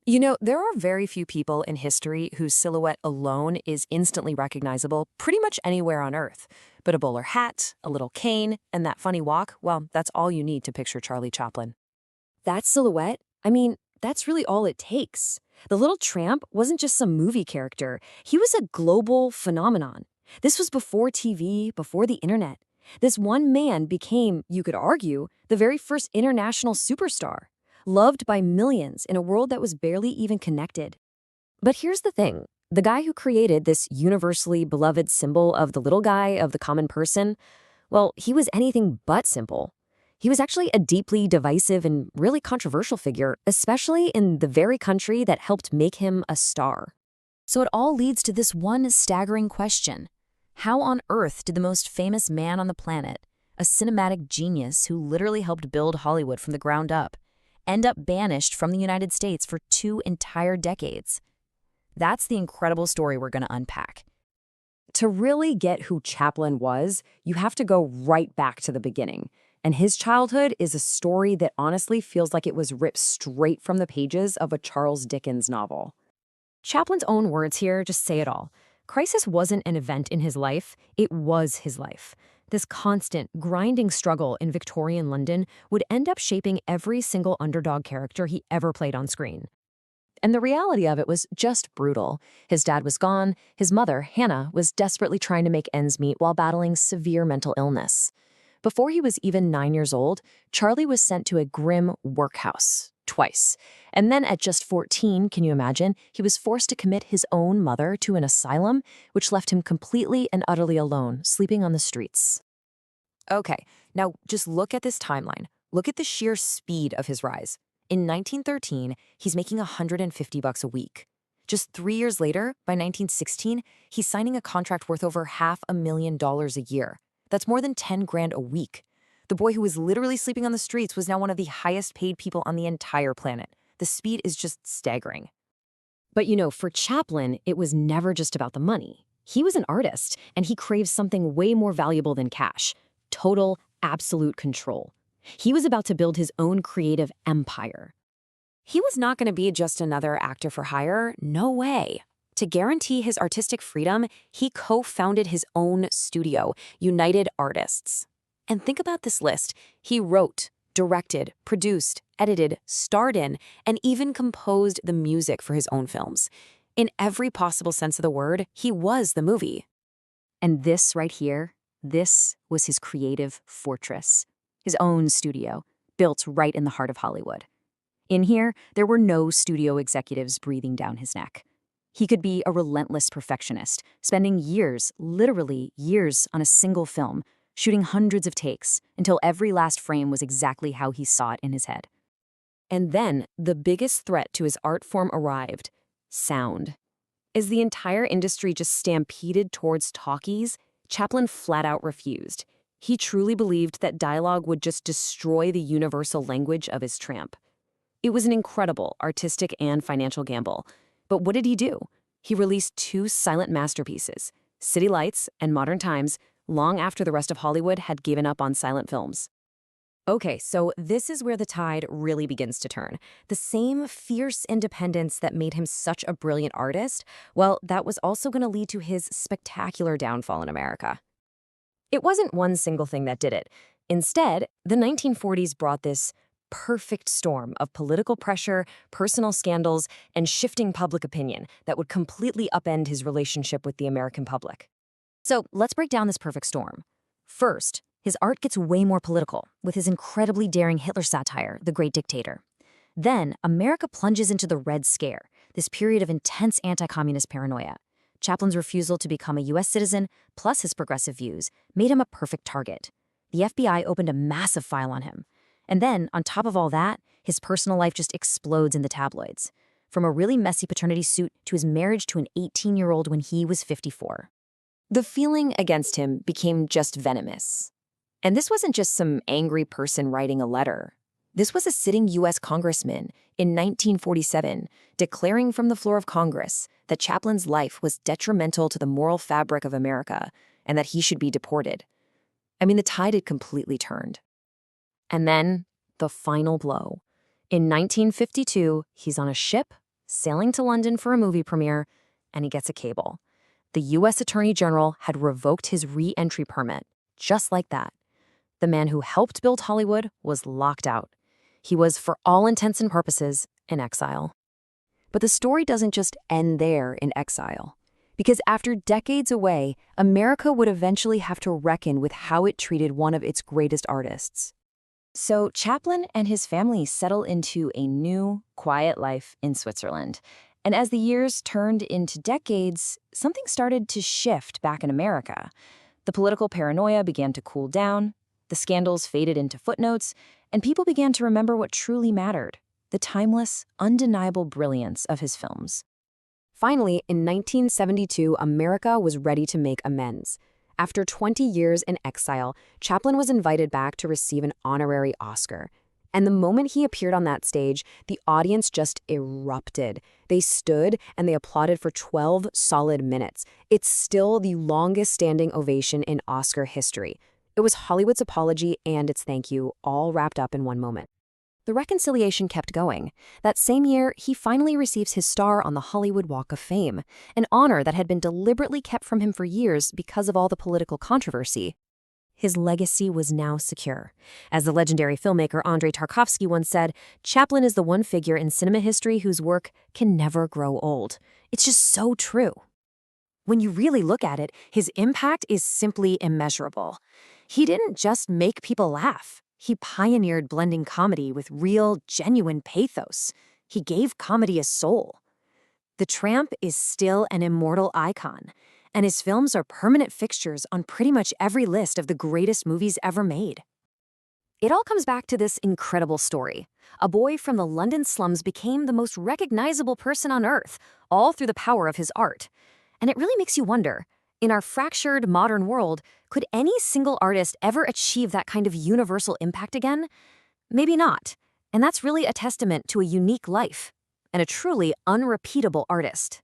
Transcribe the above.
You know, there are very few people in history whose silhouette alone is instantly recognizable pretty much anywhere on Earth. But a bowler hat, a little cane, and that funny walk, well, that's all you need to picture Charlie Chaplin. That silhouette, I mean, that's really all it takes. The little tramp wasn't just some movie character, he was a global phenomenon. This was before TV, before the internet. This one man became, you could argue, the very first international superstar, loved by millions in a world that was barely even connected. But here's the thing, the guy who created this universally beloved symbol of the little guy, of the common person, well, he was anything but simple. He was actually a deeply divisive and really controversial figure, especially in the very country that helped make him a star. So it all leads to this one staggering question. How on earth did the most famous man on the planet, a cinematic genius who literally helped build Hollywood from the ground up, end up banished from the United States for 2 entire decades? That's the incredible story we're going to unpack. To really get who Chaplin was, you have to go right back to the beginning. And his childhood is a story that honestly feels like it was ripped straight from the pages of a Charles Dickens novel. Chaplin's own words here just say it all. Crisis wasn't an event in his life, it was his life. This constant, grinding struggle in Victorian London would end up shaping every single underdog character he ever played on screen. And the reality of it was just brutal. His dad was gone, his mother, Hannah, was desperately trying to make ends meet while battling severe mental illness. Before he was even 9 years old, Charlie was sent to a grim workhouse, twice. And then at just 14, can you imagine, he was forced to commit his own mother to an asylum, which left him completely and utterly alone, sleeping on the streets. Okay, now just look at this timeline. Look at the sheer speed of his rise. In 1913, he's making $150 a week. Just 3 years later, by 1916, he's signing a contract worth over $500,000 a year. That's more than 10 grand a week. The boy who was literally sleeping on the streets was now one of the highest paid people on the entire planet. The speed is just staggering. But you know, for Chaplin, it was never just about the money. He was an artist, and he craved something way more valuable than cash: total, absolute control. He was about to build his own creative empire. He was not going to be just another actor for hire, no way. To guarantee his artistic freedom, he co-founded his own studio, United Artists. And think about this list. He wrote, directed, produced, edited, starred in, and even composed the music for his own films. In every possible sense of the word, he was the movie. And this right here, this was his creative fortress. His own studio, built right in the heart of Hollywood. In here, there were no studio executives breathing down his neck. He could be a relentless perfectionist, spending years, literally years, on a single film, shooting hundreds of takes until every last frame was exactly how he saw it in his head. And then, the biggest threat to his art form arrived: sound. As the entire industry just stampeded towards talkies, Chaplin flat out refused. He truly believed that dialogue would just destroy the universal language of his tramp. It was an incredible artistic and financial gamble. But what did he do? He released 2 silent masterpieces, City Lights and Modern Times, long after the rest of Hollywood had given up on silent films. Okay, so this is where the tide really begins to turn. The same fierce independence that made him such a brilliant artist, well, that was also going to lead to his spectacular downfall in America. It wasn't one single thing that did it. Instead, the 1940s brought this perfect storm of political pressure, personal scandals, and shifting public opinion that would completely upend his relationship with the American public. So let's break down this perfect storm. First, his art gets way more political, with his incredibly daring Hitler satire, The Great Dictator. Then, America plunges into the Red Scare, this period of intense anti-communist paranoia. Chaplin's refusal to become a U.S. citizen, plus his progressive views, made him a perfect target. The FBI opened a massive file on him. And then, on top of all that, his personal life just explodes in the tabloids. From a really messy paternity suit to his marriage to an 18-year-old when he was 54. The feeling against him became just venomous. And this wasn't just some angry person writing a letter. This was a sitting U.S. congressman in 1947 declaring from the floor of Congress that Chaplin's life was detrimental to the moral fabric of America and that he should be deported. I mean, the tide had completely turned. And then, the final blow. In 1952, he's on a ship, sailing to London for a movie premiere, and he gets a cable. The U.S. Attorney General had revoked his re-entry permit, just like that. The man who helped build Hollywood was locked out. He was, for all intents and purposes, in exile. But the story doesn't just end there in exile. Because after decades away, America would eventually have to reckon with how it treated one of its greatest artists. So Chaplin and his family settle into a new, quiet life in Switzerland. And as the years turned into decades, something started to shift back in America. The political paranoia began to cool down, the scandals faded into footnotes, and people began to remember what truly mattered: the timeless, undeniable brilliance of his films. Finally, in 1972, America was ready to make amends. After 20 years in exile, Chaplin was invited back to receive an honorary Oscar. And the moment he appeared on that stage, the audience just erupted. They stood and they applauded for 12 solid minutes. It's still the longest standing ovation in Oscar history. It was Hollywood's apology and its thank you, all wrapped up in one moment. The reconciliation kept going. That same year, he finally receives his star on the Hollywood Walk of Fame, an honor that had been deliberately kept from him for years because of all the political controversy. His legacy was now secure. As the legendary filmmaker Andrei Tarkovsky once said, Chaplin is the one figure in cinema history whose work can never grow old. It's just so true. When you really look at it, his impact is simply immeasurable. He didn't just make people laugh. He pioneered blending comedy with real, genuine pathos. He gave comedy a soul. The Tramp is still an immortal icon, and his films are permanent fixtures on pretty much every list of the greatest movies ever made. It all comes back to this incredible story. A boy from the London slums became the most recognizable person on earth, all through the power of his art. And it really makes you wonder, in our fractured modern world, could any single artist ever achieve that kind of universal impact again? Maybe not. And that's really a testament to a unique life and a truly unrepeatable artist.